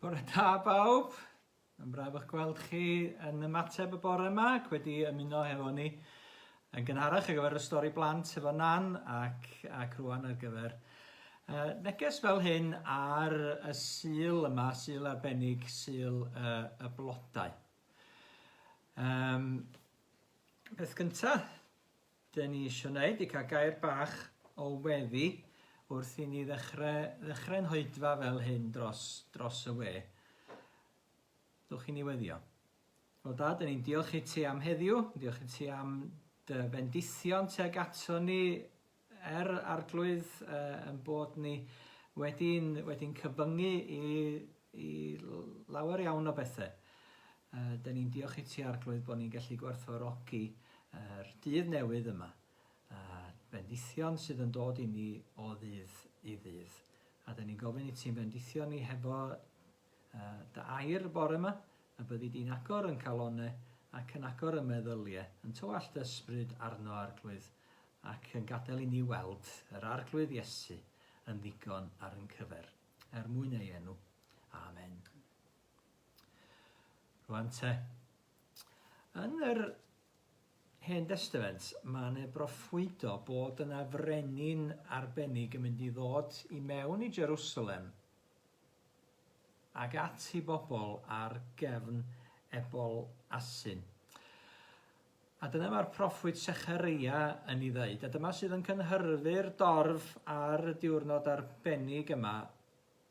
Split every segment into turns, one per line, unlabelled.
Bore da bawb, yn braf eich gweld chi yn ymateb y bore yma ac wedi ymuno hefo ni yn gynharach ar gyfer y stori blant efo Nan ac rwan ar gyfer neges fel hyn ar y sul yma, sul arbennig, sul y Blodau. Beth gyntaf, dyn ni eisiau gwneud i cael gair bach o weddi wrth i ni ddechrau'n hoedfa fel hyn dros y we. Dwch i ni weddio. Wel da, dyn ni'n diolch i ti am heddiw, diolch i ti am dy bendithion tuag ato ni arglwydd yn bod ni wedi'n cyfyngu i lawer iawn o bethau. Dyn ni'n diolch i ti arglwydd bod ni'n gallu gwerthfawrogi yr dydd newydd yma. Bendithion sydd yn dod i ni o ddydd i ddydd. A dyn ni'n gofyn i ti'n bendithio ni hefo dy air y bore yma, a byddi di'n agor yn calonau ac yn agor y meddyliau, yn tywallt ysbryd arno arglwydd ac yn gadael i ni weld yr arglwydd Iesu yn ddigon ar yn cyfer. Mwyn ei enw. Amen. Rwan te, yn yr Hen Testament, mae'n broffwydo bod yna frenin arbennig yn mynd i ddod i mewn i Jerusalem ac at i bobl ar gefn ebol asyn. A dyna mae'r proffwyd Secharia yn ei ddeud, a dyma sydd yn cynhyrfu'r dorf ar y diwrnod arbennig yma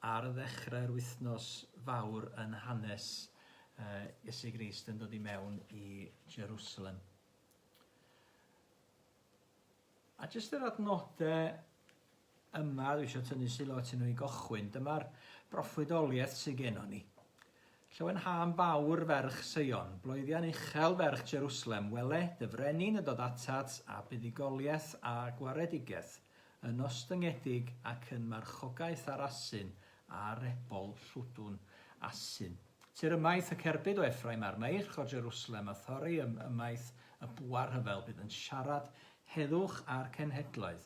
ar ddechrau'r wythnos fawr yn hanes Iesu Grist yn dod i mewn i Jerusalem. A jyst yr adnodau yma, dwi eisiau tynnu sylw atyn nhw i gochwyn, dyma'r broffwydoliaeth sydd gennym ni. Llawenham fawr ferch Sion, blwyddian uchel ferch Jerusalem, wele dy frenin yn dod atat a buddigoliaeth a gwaredigaeth, yn ostyngedig ac yn marchogaeth ar asyn a'r ebol llwdwn asyn. Ty'r ymaith y cerbyd o Effraim a'r meirch o Jerusalem, a thorri ymaith y bwar hyfel bydd yn siarad heddwch a'r cenhedloedd,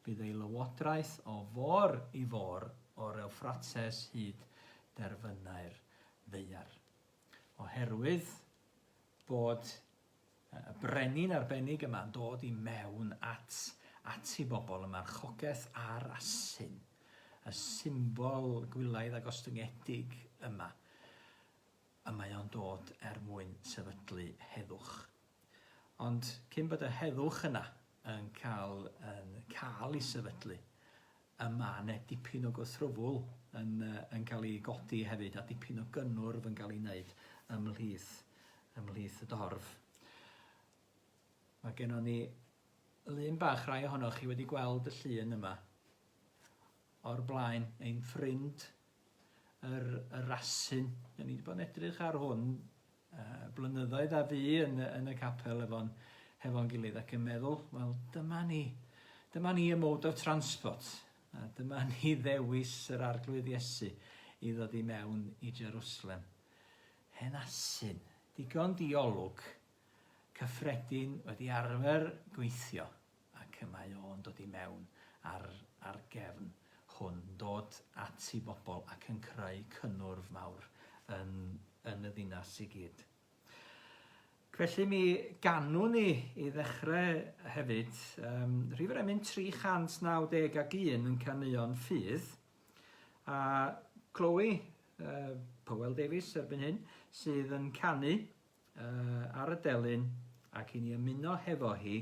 bydd ei lywodraeth o fôr i fôr o'r Eufrates hyd derfynau'r ddeiar. Oherwydd bod y brenin arbennig yma'n dod i mewn at i bobl y marchogaeth a'r asyn, y symbol gwylaidd a gostyngedig yma, a mae o'n dod mwyn sefydlu heddwch. Ond cyn bod y heddwch yna yn cael ei sefydlu, yma yna dipyn o gwrthrwfl yn cael ei godi hefyd, a dipyn o gynnwrf yn cael ei wneud ymhlith y dorf. Mae gennym ni lun bach, rai ohonoch chi wedi gweld y llun yma o'r blaen, ein ffrind, yr asyn. Ni wedi bod yn edrych ar hwn blynyddoedd a fi yn y capel efo'n gilydd ac yn meddwl, wel, dyma ni y mode of transport. A dyma ni ddewis yr arglwydd Iesu i ddod i mewn i Jerusalem. Hen asyn, digon diolwg, cyffredin wedi arfer gweithio, ac mae o'n dod i mewn ar gefn hwn, dod at i bobl ac yn creu cynnwrf mawr yn y ddinas i gyd. Felly mi ganwn ni i ddechrau hefyd, rhif yr emyn 391 yn Caneuon Ffydd, a Chloe, Powell Davies erbyn hyn, sydd yn canu ar y delyn ac i ni ymuno hefo hi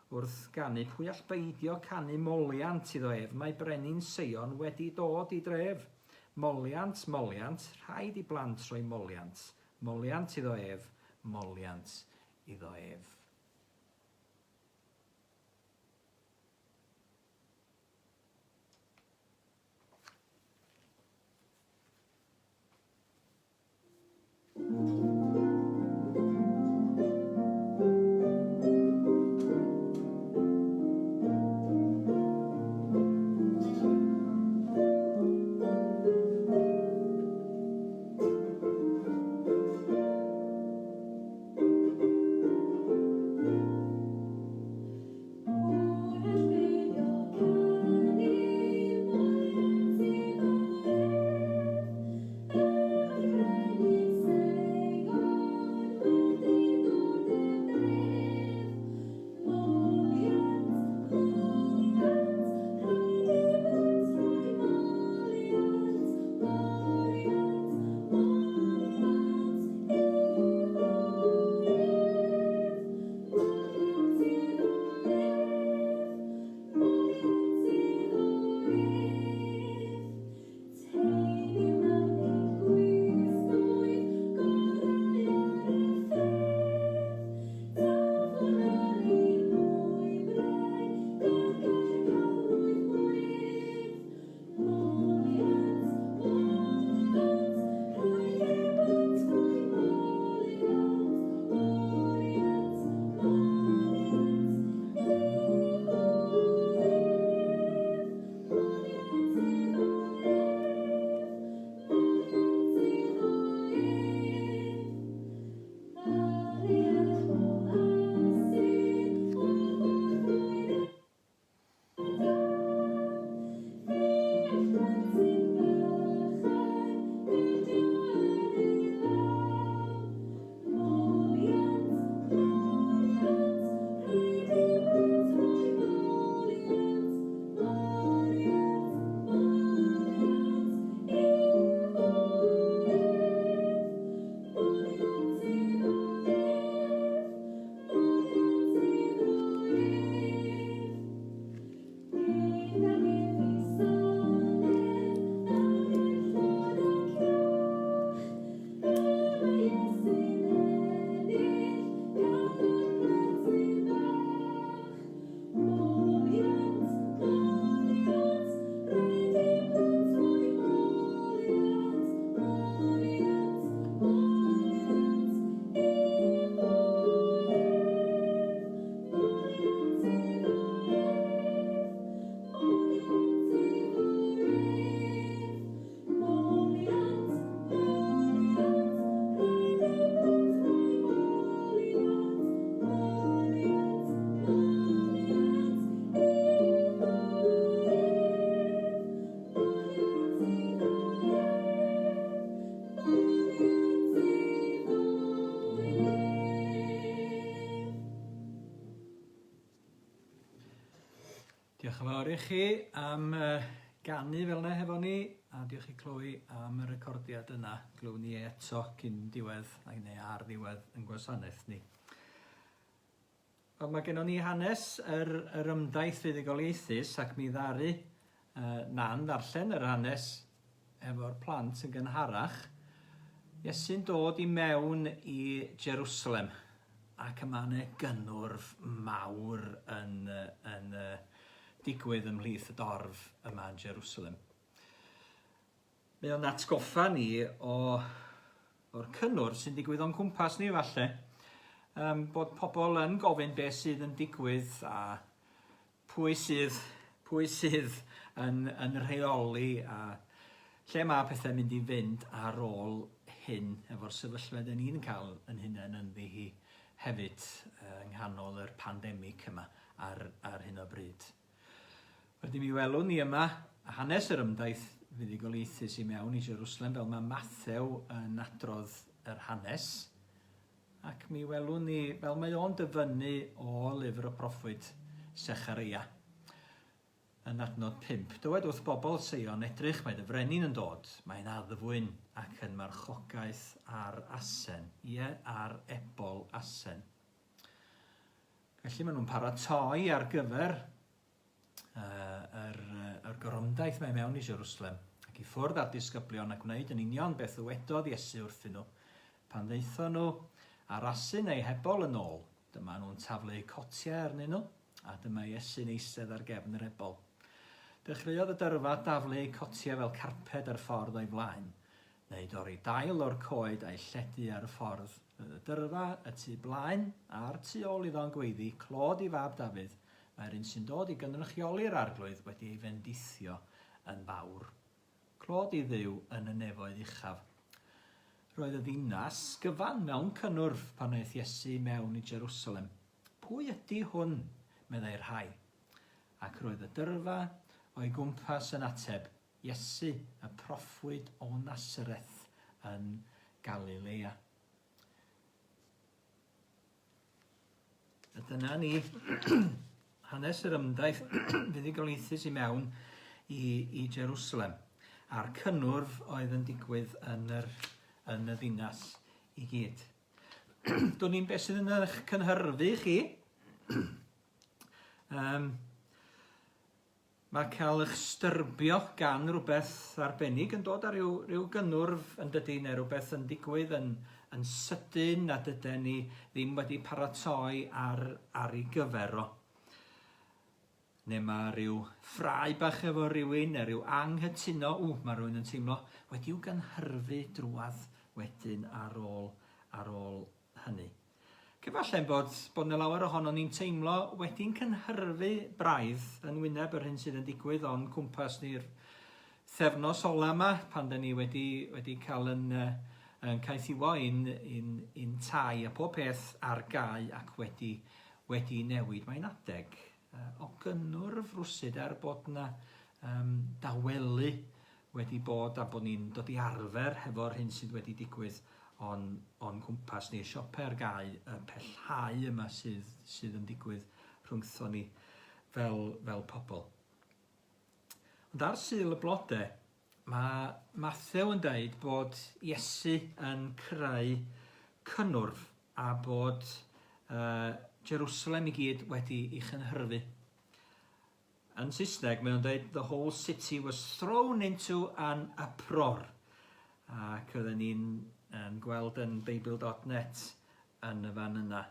wrth ganu pwy all beidio canu moliant iddo ef. Mae brenin Sion wedi dod i dref. Moliant, moliant, rhaid i blant roi moliant. Moliant iddo ef, moliant iddo ef. chi am ganu fel yna hefo ni, a diolch i Chloe am y recordiad yna. Glyw'n ni eto cyn diwedd, neu ar ddiwedd yn gwasanaeth ni. Mae gennym ni hanes yr ymdaith fuddugoliaethus ac mi ddaru na'n ddarllen yr hanes efo'r plant yn gynharach. Iesu'n dod i mewn i Jerusalem ac yma yna gynnwrf mawr yn digwydd ymhlith y dorf yma yn Jerusalem. Mae o'n atgoffa ni o'r cynnwrf sy'n digwydd o'n cwmpas ni falle. Bod pobl yn gofyn beth sydd yn digwydd a pwy sydd yn rheoli a lle mae pethau mynd i fynd ar ôl hyn efo'r sefyllfa dyn ni'n cael yn hunain ynddi hi hefyd yng nghanol yr pandemig yma ar hyn o bryd. Wedyn mi welwn ni yma hanes yr ymdaith fuddugoliaethus i mewn i Jerusalem fel mae Mathew yn adrodd yr hanes. Ac mi welwn ni fel mae o'n dyfynnu o lyfr y proffwyd Secharia. Yn adnod 5. Dywed wrth bobl Sion edrych mae dy frenin yn dod. Mae'n addfwyn ac yn marchogaeth ar asen. Ie, ar ebol asen. Felly maen nhw'n paratoi ar gyfer yr gorymdaeth mae mewn i Jerusalem. Ac i ffwrdd â'r disgyblion a gwneud yn union beth ddywedodd Iesu wrthyn nhw. Pan ddeithon nhw ar asen neu hebol yn ôl, dyma nhw'n taflu cotiau arnyn nhw, a dyma Iesu'n eistedd ar gefn yr ebol. Dechreuodd y dyrfa daflu cotiau fel carped ar ffordd o'i flaen, neu dorri dail o'r coed a'i lledu ar y ffordd. Y dyrfa y tu blaen a'r tu ôl iddo'n gweiddi, clod i fab Dafydd, mae'r un sy'n dod i gynrychioli'r arglwydd wedi ei fendithio yn fawr. Clod i Dduw yn y nefoedd uchaf. Roedd y ddinas gyfan mewn cynnwrf pan aeth Iesu mewn i Jerusalem. Pwy ydy hwn, meddai'r rhai? Ac roedd y dyrfa o'i gwmpas yn ateb, Iesu, y proffwyd o Nazareth yn Galilea. Dyna ni hanes yr ymdaith fuddugoliaethus i mewn i Jerusalem. A'r cynnwrf oedd yn digwydd yn y ddinas i gyd. Dwi'n ni'n beth sydd yn eich cynhyrfu chi. Mae cael eich styrbio gan rhywbeth arbennig yn dod ar ryw gynnwrf yn dydy, neu rhywbeth yn digwydd yn sydyn a dydyn ni ddim wedi paratoi ar ei gyfer o. Neu mae rhyw ffrau bach efo rhywun, neu rhyw anghytuno, mae rhywun yn teimlo wedi'w gynhyrfu drwadd wedyn ar ôl hynny. Cyfalle'n bod yna lawer ohono ni'n teimlo wedi'n cynhyrfu braidd yn wyneb yr hyn sydd yn digwydd o'n cwmpas ni'r thefnos ola yma, pan da ni wedi cael yn caethiwo un tai a pob peth ar gau ac wedi newid. Mae'n adeg o gynnwrf rwsyd bod yna dawelu wedi bod a bod ni'n dod i arfer hefo'r hyn sydd wedi digwydd o'n cwmpas ni. Siopa ar gau y pellhau yma sydd yn digwydd rhwngtho ni fel pobl. Ond ar Sul y Blodau, mae Mathew yn dweud bod Iesu yn creu cynnwrf a bod Jerusalem i gyd wedi ei chynhyrfu. Yn Saesneg, mae'n dweud, the whole city was thrown into an uproar. Ac oedden ni'n gweld yn Beibl.net yn y fan yna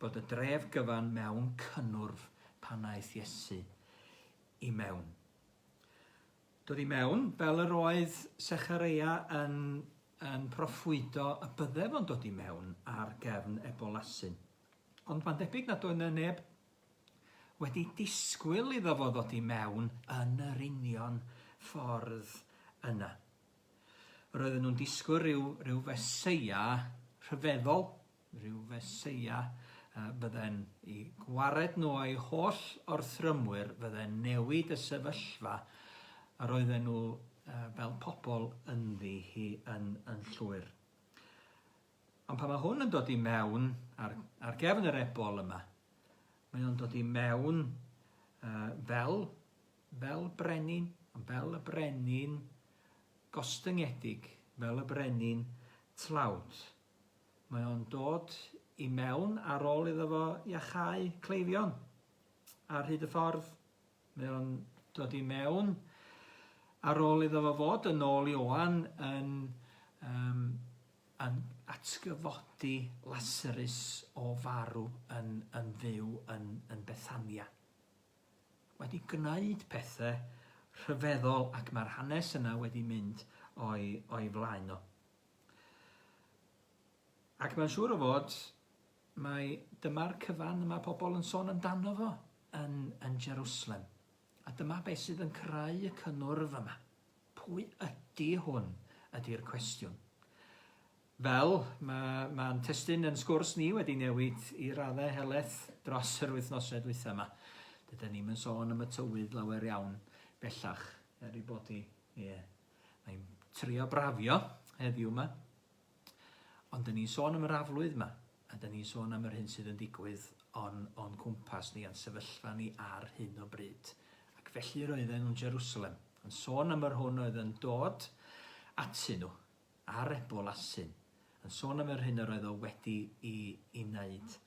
bod y dref gyfan mewn cynnwrf pan aeth Iesu i mewn. Dod i mewn, fel yr oedd Secharia yn proffwydo y byddef o'n dod i mewn ar gefn ebol asyn. Ond mae'n debyg nad oedd neb wedi disgwyl iddo fo ddod i mewn yn yr union ffordd yna. Roedden nhw'n disgwyl rhyw feseia rhyfeddol, rhyw feseia bydden i gwared nhw a'i holl wrthrymwyr, bydden newid y sefyllfa a roedden nhw fel pobl ynddi hi yn llwyr. Ond pan mae hwn yn dod i mewn ar gefn yr ebol yma, mae o'n dod i mewn fel brenin, fel y brenin gostyngedig, fel y brenin tlawd. Mae o'n dod i mewn ar ôl iddo fo iachau cleifion ar hyd y ffordd. Mae o'n dod i mewn ar ôl iddo fo fod yn ôl i Oan yn atgyfodi Lazarus o farw yn fyw yn Bethania. Wedi gwneud pethau rhyfeddol ac mae'r hanes yna wedi mynd o'i flaen o. Ac mae'n siŵr o fod dyma'r cyfan yma pobl yn sôn amdano fo yn Jerusalem. A dyma beth sydd yn creu y cynnwrf yma. Pwy ydy hwn ydy'r cwestiwn. Fel mae'n testyn yn sgwrs ni wedi newid i raddau helaeth dros yr wythnosau dwytha yma. Dydyn ni'n sôn am y tywydd lawer iawn bellach. Er i bod mae'n trio brafio heddiw yma. Ond dyn ni'n sôn am yr aflwydd yma. A dyn ni'n sôn am yr hyn sydd yn digwydd o'n cwmpas ni, a'n sefyllfa ni ar hyn o bryd. Ac felly roedden nhw'n Jerusalem. Yn sôn am yr hwn oedd yn dod atyn nhw ar ebol asyn. Yn sôn am yr hyn yr oedd o wedi i wneud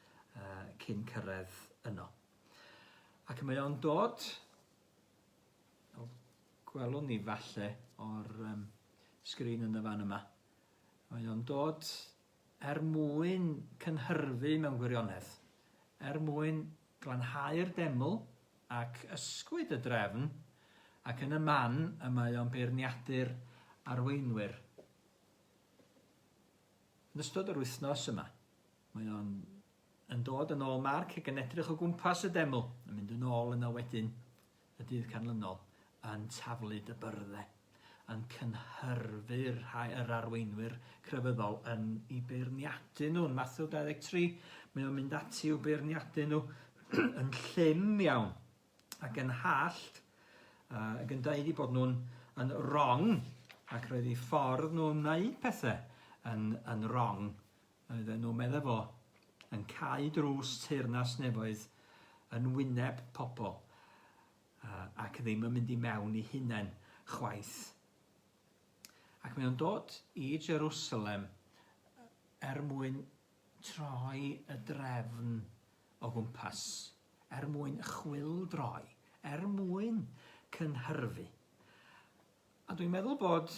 cyn cyrraedd yno. Ac mae o'n dod, gwelwn ni falle o'r sgrin yn y fan yma, mae o'n dod mwyn cynhyrfu mewn gwirionedd, mwyn glanhau'r deml ac ysgwyd y drefn, ac yn y man y mae o'n beirniadu'r arweinwyr. Yn ystod yr wythnos yma, mae o'n dod yn ôl marc ac yn edrych o gwmpas y deml, yn mynd yn ôl yna wedyn y dydd canlynol, yn taflu y byrddau, yn cynhyrfu'r yr arweinwyr crefyddol i beirniadu nhw. Yn Mathew 23, mae o'n mynd ati i'w beirniadu nhw yn llym iawn ac yn hallt, ac yn dweud bod nhw'n yn wrong, ac roedd eu ffordd nhw'n wneud pethau yn wrong. Oedden nhw'n meddwl fo yn cau drws teyrnas nefoedd yn wyneb pobl, ac ddim yn mynd i mewn i hunain chwaith. Ac mae o'n dod i Jerusalem mwyn troi y drefn o gwmpas, mwyn chwildroi, mwyn cynhyrfu. A dwi'n meddwl bod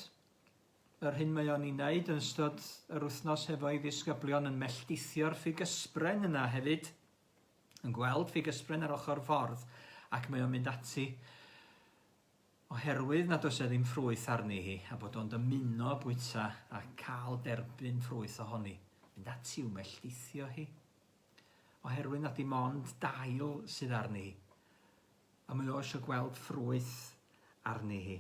yr hyn mae o'n ei wneud yn ystod yr wythnos hefo'i ddisgyblion yn melltithio'r ffugysbren yna hefyd, yn gweld ffugysbren ar ochr ffordd, ac mae o'n mynd ati oherwydd nad oes ddim ffrwyth arni hi, a bod o'n dymuno bwyta a cael derbyn ffrwyth ohoni. Mynd ati i'w melltithio hi, oherwydd nad dim ond dail sydd arni hi. A mae o eisiau gweld ffrwyth arni hi.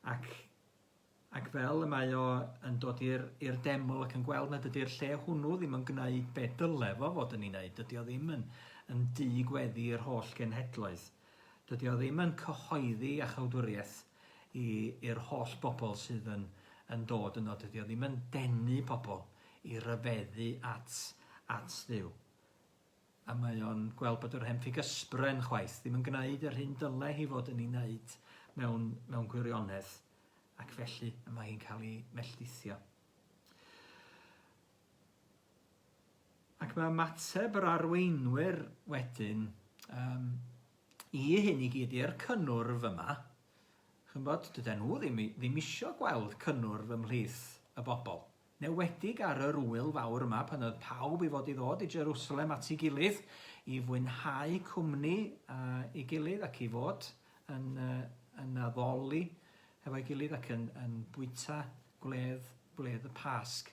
Ac fel y mae o yn dod i'r deml ac yn gweld nad ydy'r lle hwnnw ddim yn gwneud be dyle fo fod yn ei wneud. Dydy o ddim yn digweddi'r holl genhedloedd. Dydy o ddim yn cyhoeddi a chawdwriaeth i'r holl bobl sydd yn dod yno. Dydy o ddim yn denu pobl i ryfeddu at Dduw. A mae o'n gweld bod yr hen ffugysbren chwaith ddim yn gwneud yr hyn dyle hi fod yn ei wneud mewn gwirionedd, ac felly mae hi'n cael ei melltithio. Ac mae ymateb yr arweinwyr wedyn i hyn i gyd i'r cynnwrf yma. Chymod, dydyn nhw ddim isio gweld cynnwrf ymhlith y bobl. Newedig ar yr ŵyl fawr yma pan oedd pawb i fod i ddod i Jerusalem at ei gilydd i fwynhau cwmni i gilydd ac i fod yn addoli efo'i gilydd ac yn bwyta gwledd y Pasg.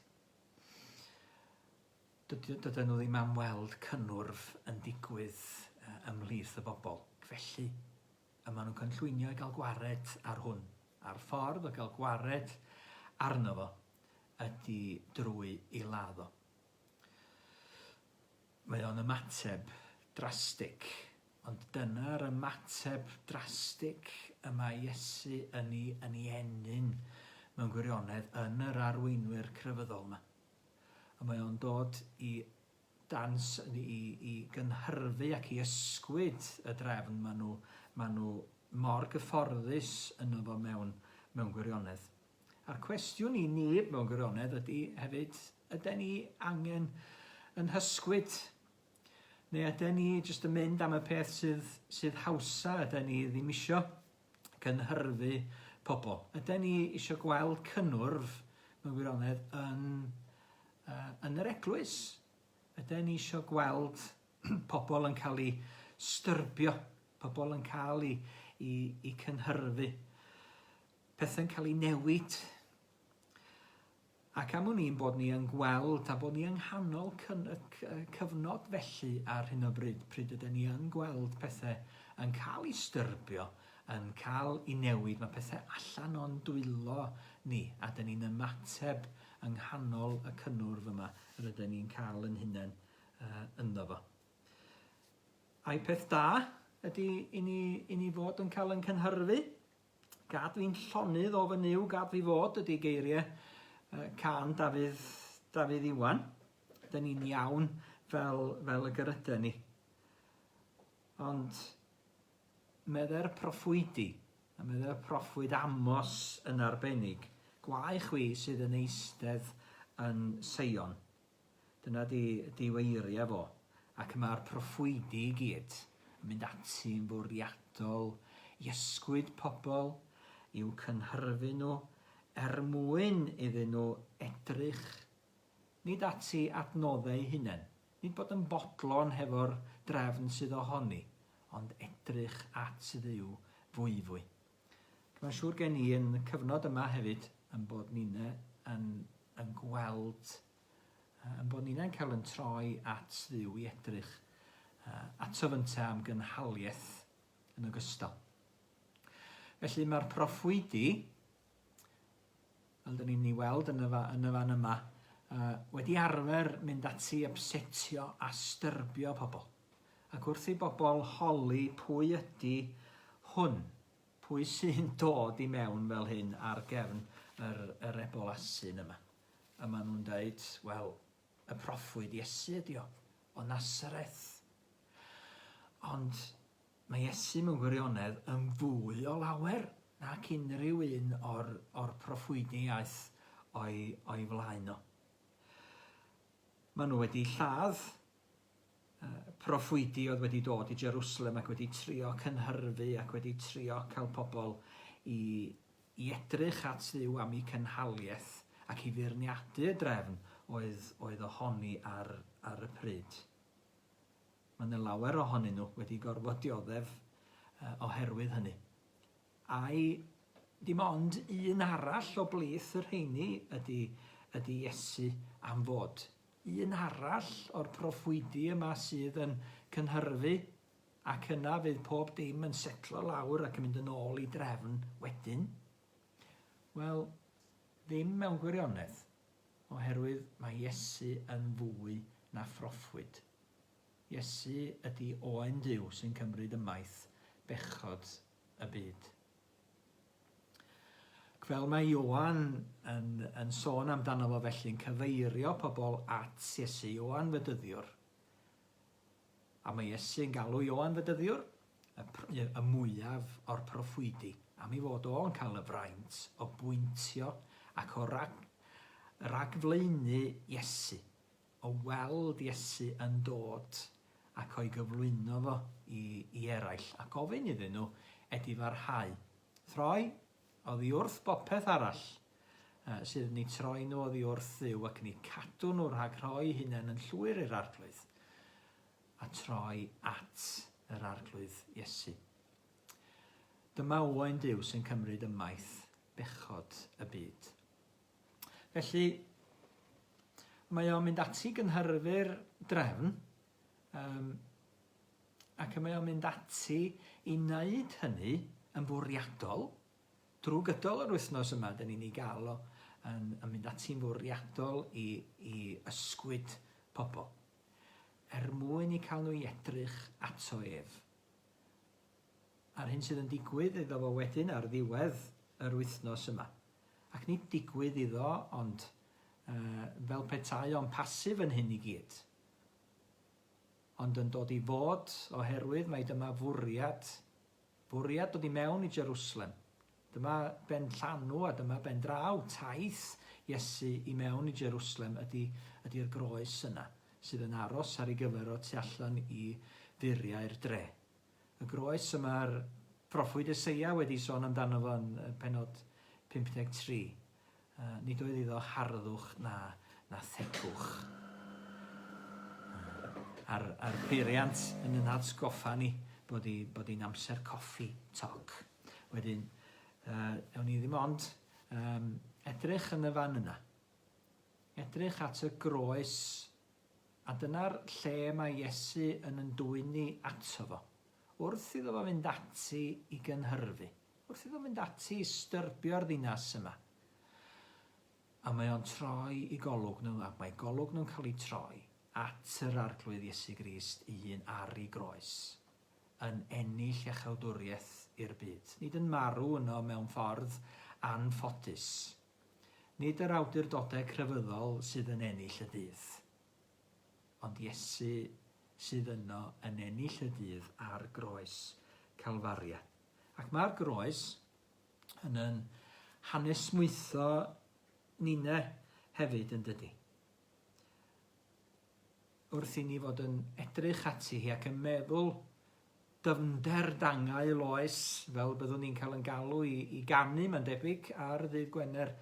Dydyn nhw ddim am weld cynnwrf yn digwydd ymhlith y bobl. Felly, yma nhw'n cynllwynio i gael gwared ar hwn, ar ffordd o gael gwared arno fo ydy drwy i laddo. Mae o'n ymateb drastig, ond dyna'r ymateb drastig yma Iesu yn ei enyn mewn gwirionedd yn yr arweinwyr crefyddol yma. A mae o'n dod i dans i gynhyrfu ac i ysgwyd y drefn maen nhw mor gyfforddus yno fo mewn gwirionedd. A'r cwestiwn i ni mewn gwirionedd ydy hefyd, ydyn ni angen yn hysgwyd? Neu ydyn ni jyst yn mynd am y peth sydd hawsa, ydyn ni ddim isio gynhyrfu pobl? Ydyn ni isio gweld cynnwrf mewn gwirionedd yn yr eglwys? Ydyn ni isio gweld pobl yn cael ei styrbio, pobl yn cael ei cynhyrfu, pethau'n cael ei newid. Ac am ni'n bod ni yn gweld a bod ni yng nghanol cyfnod felly ar hyn o bryd, pryd ydyn ni yn gweld pethau yn cael ei styrbio, yn cael ei newid, mae pethau allan o'n dwylo ni, a dyn ni'n ymateb yng nghanol y cynnwrf yma yr ydyn ni'n cael yn hunain ynddo fo. A'i peth da ydy i ni fod yn cael yn cynhyrfu. Gad fi'n llonydd o fy niw, gad fi fod ydy geiriau can Dafydd Iwan. Dyn ni'n iawn fel y gyrydau ni. Ond medde'r proffwydi, a medde'r proffwyd Amos yn arbennig, gwae chwi sydd yn eistedd yn Seion. Dyna di weiriau fo. Ac mae'r proffwydi i gyd yn mynd ati'n fwriadol i ysgwyd pobl, i'w cynhyrfu nhw, mwyn iddyn nhw edrych nid ati adnoddau hunain, nid bod yn bodlon hefo'r drefn sydd ohoni, ond edrych at Dduw fwy. Mae'n siŵr gen i yn y cyfnod yma hefyd yn bod ni'n gweld, yn bod ni'n cael yn troi at Dduw i edrych ato fynta am gynhaliaeth yn ogystal. Felly mae'r proffwydi, fel dyn ni'n ei weld yn y fan yma, wedi arfer mynd ati upsetio a styrbio pobl. Ac wrth i bobl holi pwy ydy hwn, pwy sy'n dod i mewn fel hyn ar gefn yr ebolasyn yma. A maen nhw'n dweud, wel, y proffwyd Iesu ydi o Nazareth. Ond mae Iesu mewn gwirionedd yn fwy o lawer nac unrhyw un o'r proffwydiaeth o'i flaen o. Maen nhw wedi lladd proffwydi oedd wedi dod i Jerusalem ac wedi trio cynhyrfu ac wedi trio cael pobl i edrych at Dduw am ei cynhaliaeth ac i feirniadu y drefn oedd ohoni ar y pryd. Mae yna lawer ohonyn nhw wedi gorfod dioddef oherwydd hynny. A'i dim ond un arall o blith yr rheini ydy Iesu am fod. Un arall o'r proffwydi yma sydd yn cynhyrfu, ac yna fydd pob dim yn setlo lawr ac yn mynd yn ôl i drefn wedyn. Wel, ddim mewn gwirionedd, oherwydd mae Iesu yn fwy na phroffwyd. Iesu ydy oen Duw sy'n cymryd ymaith bechod y byd. Fel mae Ioan yn sôn amdano fo felly'n cyfeirio pobl at Iesu, Ioan Fedyddiwr. A mae Iesu'n galw Ioan Fedyddiwr y mwyaf o'r proffwydi. Am ei fod o'n cael y fraint o bwyntio ac o ragflaenu Iesu, o weld Iesu yn dod ac o'i gyflwyno fo i eraill. A gofyn iddyn nhw ydy farhau. Throi oddi wrth bopeth arall sydd yn ei troi nhw oddi wrth Dduw ac yn ei cadw nhw rhag rhoi hunain yn llwyr i'r arglwydd a troi at yr arglwydd Iesu. Dyma oen Duw sy'n cymryd ymaith bechod y byd. Felly, mae o'n mynd ati gynhyrfu'r drefn ac mae o'n mynd ati i wneud hynny yn fwriadol. Drwy gydol yr wythnos yma, dyn ni'n ei gael o yn mynd ati'n fwriadol i ysgwyd pobl. Mwyn i cael nhw i edrych ato ef. A'r hyn sydd yn digwydd iddo fo wedyn ar ddiwedd yr wythnos yma. Ac nid digwydd iddo, ond fel petai o'n pasif yn hyn i gyd. ond yn dod i fod oherwydd mae dyma fwriad dod i mewn i Jerusalem. Dyma ben llanw a dyma ben draw taith Iesu i mewn i Jerusalem ydy'r groes yna, sydd yn aros ar ei gyfer o tu allan i dduriau'r dre. Y groes yma'r proffwyd Eseia wedi sôn amdano fo yn penod 53. Nid oedd iddo harddwch na thegwch. A'r peiriant yn yn atgoffa ni bod hi'n amser coffi toc. Wedyn, ewn ni ddim ond edrych yn y fan yna. Edrych at y groes, a dyna'r lle mae Iesu yn dwyn ni ato fo. Wrth iddo fo fynd ati i gynhyrfu. Wrth iddo fynd ati i styrbio'r ddinas yma. A mae o'n troi i golwg nhw, ac mae golwg nhw'n cael ei troi at yr arglwydd Iesu Grist un ar ei groes, yn ennill a chawdwriaeth i'r byd. Nid yn marw yno mewn ffordd anffodus. Nid yr awdurdodau crefyddol sydd yn ennill y dydd, ond Iesu sydd yno yn ennill y dydd ar groes Calfaria. Ac mae'r groes yn hanesmwytho ninne hefyd yn dydy. Wrth i ni fod yn edrych ati hi ac yn meddwl dyfnder dangau loes, fel byddwn ni'n cael yn galw i ganu, mae'n debyg, ar ddydd Gwener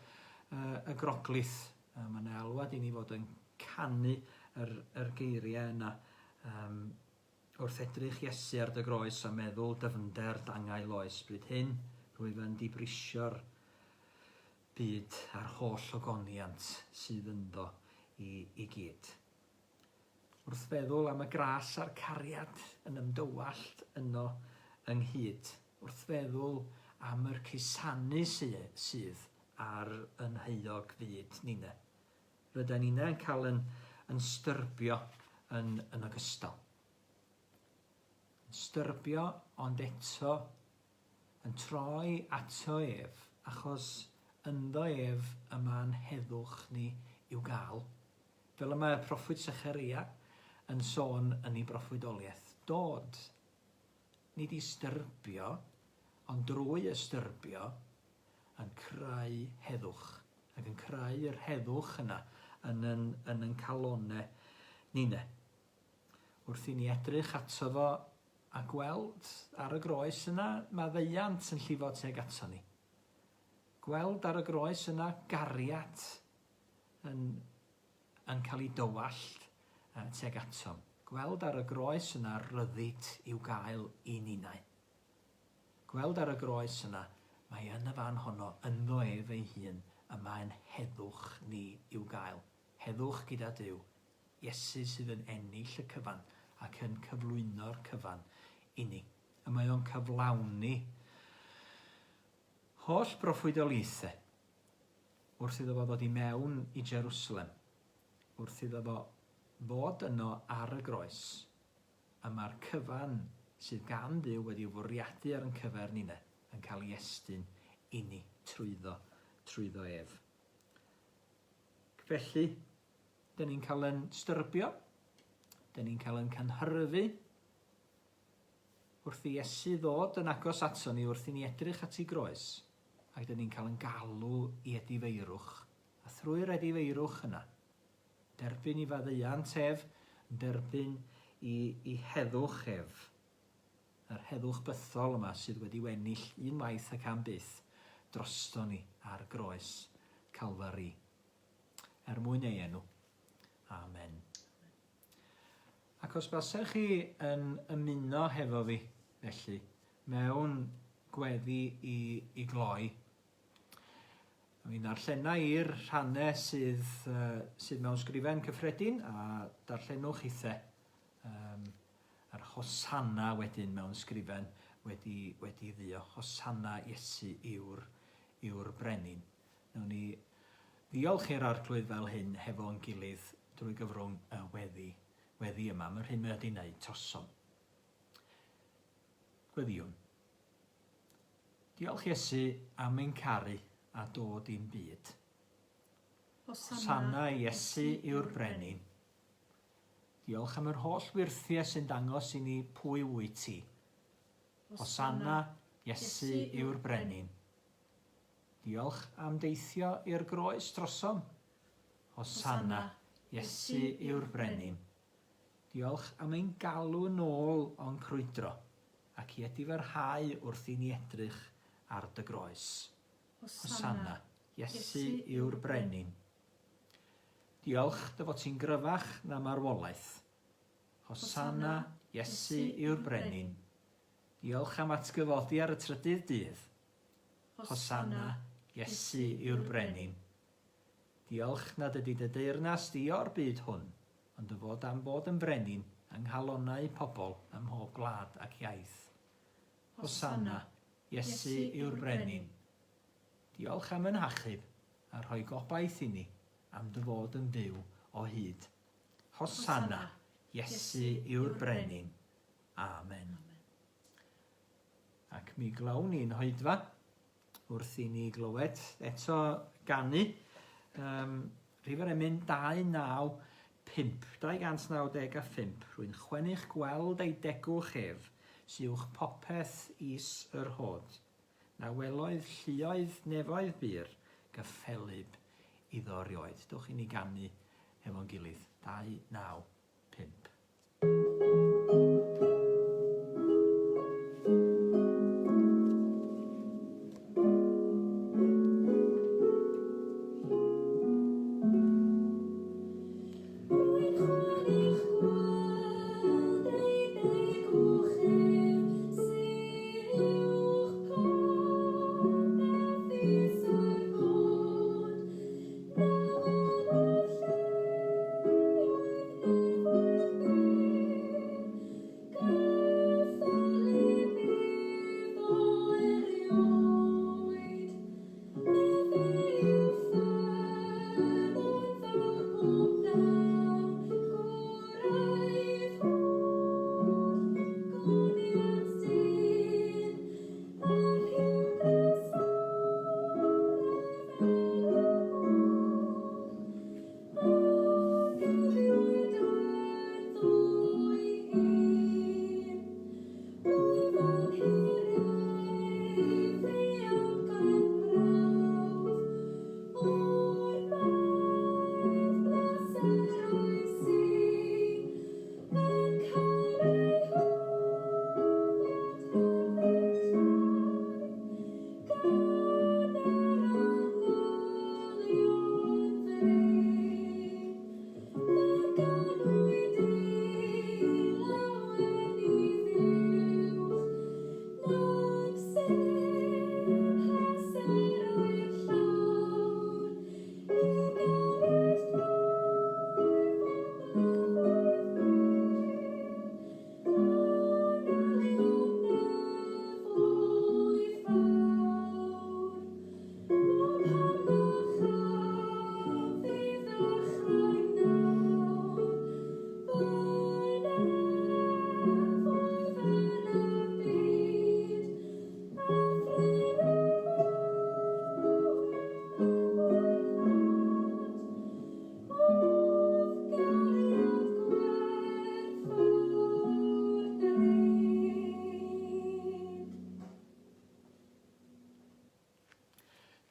y Groglith. Mae'n alwad i ni fod yn canu yr geiriau yna wrth edrych Iesu ar dy groes a meddwl dyfnder dangau loes. Bryd hyn, rwyf yn dibrisio'r byd a'r holl ogoniant sydd ynddo i gyd. Wrth feddwl am y gras a'r cariad yn ymdywallt yno ynghyd. Wrth feddwl am yr cusanu sydd ar yn haeog fyd ninne. Rydyn ninne yn cael yn styrbio yn ogystal. Yn styrbio ond eto yn troi ato ef, achos ynddo ef yma'n heddwch ni i'w gael. Fel yma y proffwyd Secharia yn sôn yn ei broffwydoliaeth. Dod, nid i styrbio, ond drwy ystyrbio, yn creu heddwch. Ac yn creu'r heddwch yna yn yn calonau ninne. Wrth i ni edrych ato fo a gweld ar y groes yna, mae ddeiant yn llifo teg ato ni. Gweld ar y groes yna gariad yn cael ei dywallt teg atom. Gweld ar y groes yna ryddid i'w gael i ninnau. Gweld ar y groes yna, mae yn y fan honno ynddo ef ei hun y mae'n heddwch ni i'w gael. Heddwch gyda Duw, Iesu sydd yn ennill y cyfan ac yn cyflwyno'r cyfan i ni. A mae o'n cyflawni holl broffwydoliaethau wrth iddo fo ddod i mewn i Jerusalem, wrth iddo fo fod yno ar y groes, a mae'r cyfan sydd gan Duw wedi fwriadu ar yn cyfer ninne yn cael ei estyn i ni trwyddo ef. Felly, dyn ni'n cael yn styrbio, dyn ni'n cael yn cynhyrfu, wrth i Iesu ddod yn agos ato ni, wrth i ni edrych at ei groes, ac dyn ni'n cael yn galw i edifeirwch. A thrwy'r edifeirwch yna, derbyn i faddeuant ef, derbyn i heddwch ef. Yr heddwch bythol yma sydd wedi wennill unwaith ac am byth drosto ni ar groes Calfari. Mwyn ei enw. Amen. Ac os basech chi yn ymuno hefo fi, felly, mewn gweddi i gloi, mi'n darllenau i'r rhannau sydd mewn sgrifen cyffredin, a darllenwch eitha yr Hosanna wedyn mewn sgrifen wedi ddio. Hosanna Iesu yw'r brenin. Nawn ni ddiolch i'r arglwydd fel hyn hefo'n gilydd drwy gyfrwng y weddi yma. Mae'r hyn mae wedi wneud tosom. Gweddiwn. Diolch Iesu am ein caru a dod i'n byd. Hosanna Iesu yw'r brenin. Diolch am yr holl wirthiau sy'n dangos i ni pwy wyt ti. Hosanna, Iesu yw'r brenin. Diolch am deithio i'r groes drosom. Hosanna, Iesu yw'r brenin. Diolch am ein galw nôl o'n crwydro, ac i edifarhau wrth i ni edrych ar dy groes. Hosanna, Iesu yw'r brenin. Diolch dy fod ti'n gryfach na marwolaeth. Hosanna, Iesu yw'r brenin. Diolch am atgyfodi ar y trydydd dydd. Hosanna, Iesu yw'r brenin. Diolch nad ydy dy deyrnas di o'r byd hwn, ond dy fod am bod yn brenin yng nghalonnau pobl ym mhob gwlad ac iaith. Hosanna, Iesu yw'r brenin. Diolch am yn hachub a rhoi gobaith i ni am dy fod yn fyw o hyd. Hosanna, Iesu yw'r brenin. Amen. Ac mi glawn ni'n hoedfa wrth i ni glywed eto ganu rhifr emyn 295, 295, rwy'n chwennych gweld ei degwch ef, sy'wch popeth is yr hod. Na weloedd lluoedd nefoedd byr, gyffelib iddo rioed. Dwch i ni ganu efo'n gilydd. 295.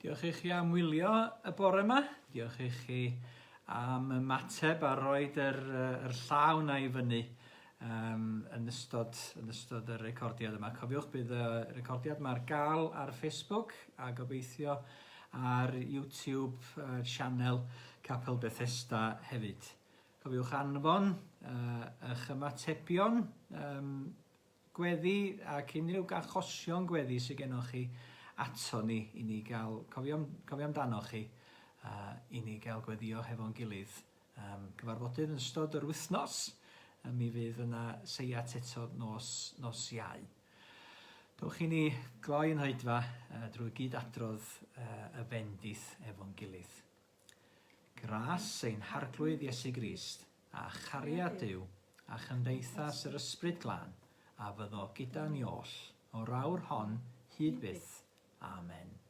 Diolch i chi am wylio y bore yma. Diolch i chi am ymateb a roed yr llaw na i fyny yn ystod y recordiad yma. Cofiwch bydd y recordiad yma ar gael ar Facebook a gobeithio ar YouTube channel Capel Bethesda hefyd. Cofiwch anfon eich ymatebion gweddi ac unrhyw achosion gweddi sydd gennych chi ato ni i ni gael, cofio amdano chi, i ni gael gweddio hefo'n gilydd. Gyfarfodydd yn ystod yr wythnos, mi fydd yna seiat eto nos Iau. Dwch i ni gloi yn hoedfa drwy gydadrodd y bendith efo'n gilydd. Gras ein harglwydd Iesu Grist, a chariad Duw, a chymdeithas yr ysbryd glân, a fyddo gyda ni oll, o'r awr hon hyd byth. Amen.